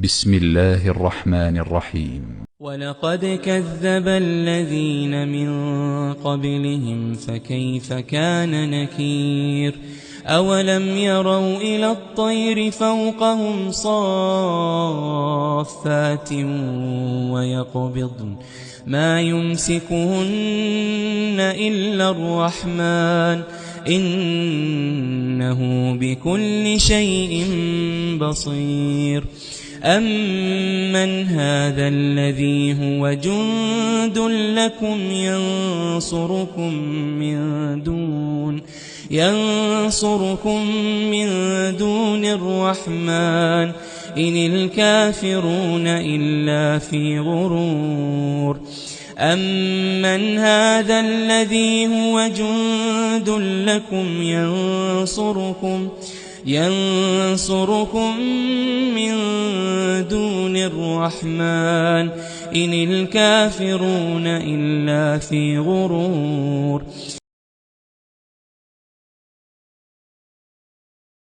بسم الله الرحمن الرحيم. ولقد كذب الذين من قبلهم فكيف كان نكير. أولم يروا إلى الطير فوقهم صافات ويقبضن ما يمسكهن إلا الرحمن إنه بكل شيء بصير. أمن هذا الذي هو جند لكم ينصركم من دون الرحمن إن الكافرون إلا في غرور. أمن هذا الذي هو جند لكم ينصركم من دون الرحمن إن الكافرون إلا في غرور.